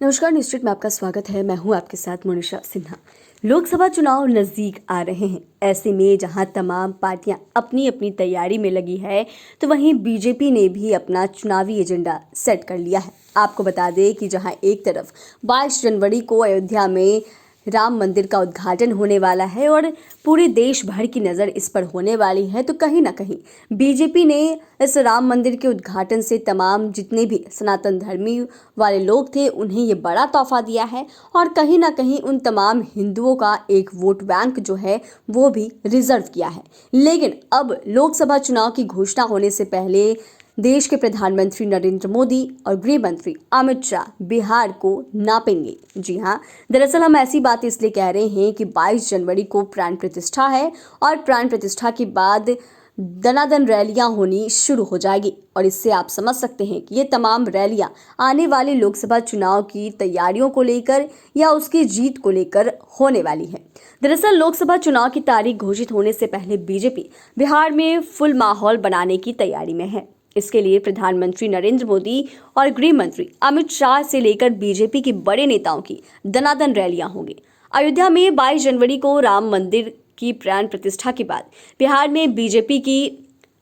नमस्कार, निश्चित में आपका स्वागत है। मैं हूं आपके साथ मोनिशा सिन्हा। लोकसभा चुनाव नज़दीक आ रहे हैं। ऐसे में जहां तमाम पार्टियां अपनी अपनी तैयारी में लगी है, तो वहीं बीजेपी ने भी अपना चुनावी एजेंडा सेट कर लिया है। आपको बता दें कि जहां एक तरफ 22 जनवरी को अयोध्या में राम मंदिर का उद्घाटन होने वाला है और पूरे देश भर की नज़र इस पर होने वाली है, तो कहीं ना कहीं बीजेपी ने इस राम मंदिर के उद्घाटन से तमाम जितने भी सनातन धर्मी वाले लोग थे उन्हें ये बड़ा तोहफा दिया है और कहीं ना कहीं उन तमाम हिंदुओं का एक वोट बैंक जो है वो भी रिजर्व किया है। लेकिन अब लोकसभा चुनाव की घोषणा होने से पहले देश के प्रधानमंत्री नरेंद्र मोदी और गृह मंत्री अमित शाह बिहार को नापेंगे। जी हाँ, दरअसल हम ऐसी बात इसलिए कह रहे हैं कि 22 जनवरी को प्राण प्रतिष्ठा है और प्राण प्रतिष्ठा के बाद दनादन रैलियां होनी शुरू हो जाएगी और इससे आप समझ सकते हैं कि ये तमाम रैलियां आने वाले लोकसभा चुनाव की तैयारियों को लेकर या उसकी जीत को लेकर होने वाली है। दरअसल लोकसभा चुनाव की तारीख घोषित होने से पहले बीजेपी बिहार में फुल माहौल बनाने की तैयारी में है। इसके लिए प्रधानमंत्री नरेंद्र मोदी और गृह मंत्री अमित शाह से लेकर बीजेपी के बड़े नेताओं की दनादन रैलियां होंगी। अयोध्या में 22 जनवरी को राम मंदिर की प्राण प्रतिष्ठा के बाद बिहार में बीजेपी की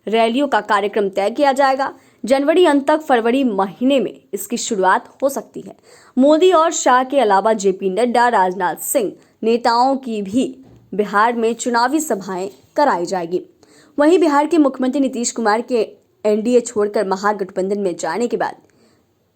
रैलियों का कार्यक्रम तय किया जाएगा। जनवरी अंत तक फरवरी महीने में इसकी शुरुआत हो सकती है। मोदी और शाह के अलावा जेपी नड्डा, राजनाथ सिंह नेताओं की भी बिहार में चुनावी सभाएं कराई जाएगी। वहीं बिहार के मुख्यमंत्री नीतीश कुमार के एनडीए छोड़कर महागठबंधन में जाने के बाद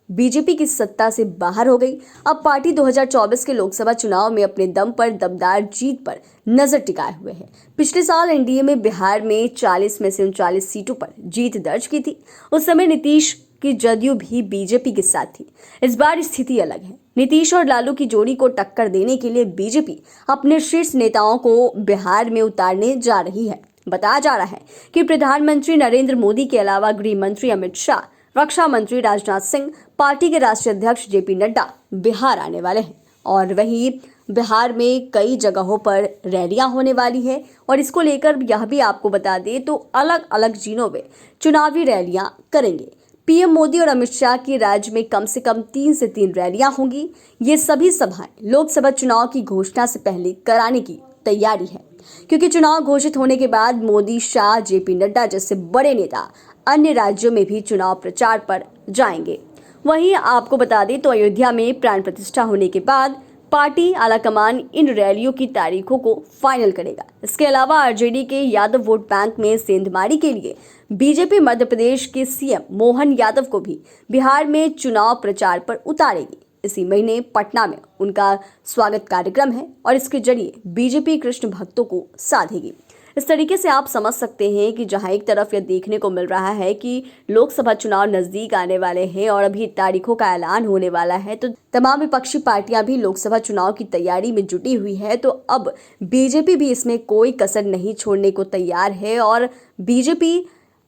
बीजेपी की सत्ता से बाहर हो गई। अब पार्टी 2024 के लोकसभा चुनाव में अपने दम पर दमदार जीत पर नजर टिकाए हुए है। पिछले साल एनडीए में बिहार में 40 में से 39 सीटों पर जीत दर्ज की थी। उस समय नीतीश की जदयू भी बीजेपी के साथ थी। इस बार स्थिति अलग है। नीतीश और लालू की जोड़ी को टक्कर देने के लिए बीजेपी अपने शीर्ष नेताओं को बिहार में उतारने जा रही है। बताया जा रहा है कि प्रधानमंत्री नरेंद्र मोदी के अलावा गृह मंत्री अमित शाह, रक्षा मंत्री राजनाथ सिंह, पार्टी के राष्ट्रीय अध्यक्ष जेपी नड्डा बिहार आने वाले हैं और वहीं बिहार में कई जगहों पर रैलियां होने वाली है। और इसको लेकर यह भी आपको बता दें तो अलग अलग जिलों में चुनावी रैलियां करेंगे। पीएम मोदी और अमित शाह की राज्य में कम से कम 3 से 3 रैलियां होंगी। ये सभी सभाएं लोकसभा चुनाव की घोषणा से पहले कराने की तैयारी है, क्योंकि चुनाव घोषित होने के बाद मोदी, शाह, जेपी नड्डा जैसे बड़े नेता अन्य राज्यों में भी चुनाव प्रचार पर जाएंगे। वहीं आपको बता दें तो अयोध्या में प्राण प्रतिष्ठा होने के बाद पार्टी आलाकमान इन रैलियों की तारीखों को फाइनल करेगा। इसके अलावा आरजेडी के यादव वोट बैंक में सेंधमारी के लिए बीजेपी मध्य प्रदेश के सीएम मोहन यादव को भी बिहार में चुनाव प्रचार पर उतारेगी। इसी महीने पटना में उनका स्वागत कार्यक्रम है और इसके जरिए बीजेपी कृष्ण भक्तों को साधेगी। इस तरीके से आप समझ सकते हैं कि जहां एक तरफ यह देखने को मिल रहा है कि लोकसभा चुनाव नजदीक आने वाले हैं और अभी तारीखों का ऐलान होने वाला है, तो तमाम विपक्षी पार्टियां भी लोकसभा चुनाव की तैयारी में जुटी हुई है। तो अब बीजेपी भी इसमें कोई कसर नहीं छोड़ने को तैयार है और बीजेपी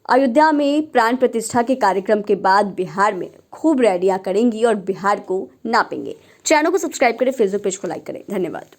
अयोध्या में प्राण प्रतिष्ठा के कार्यक्रम के बाद बिहार में खूब रैलियां करेंगी और बिहार को नापेंगे। चैनल को सब्सक्राइब करें, फेसबुक पेज को लाइक करें। धन्यवाद।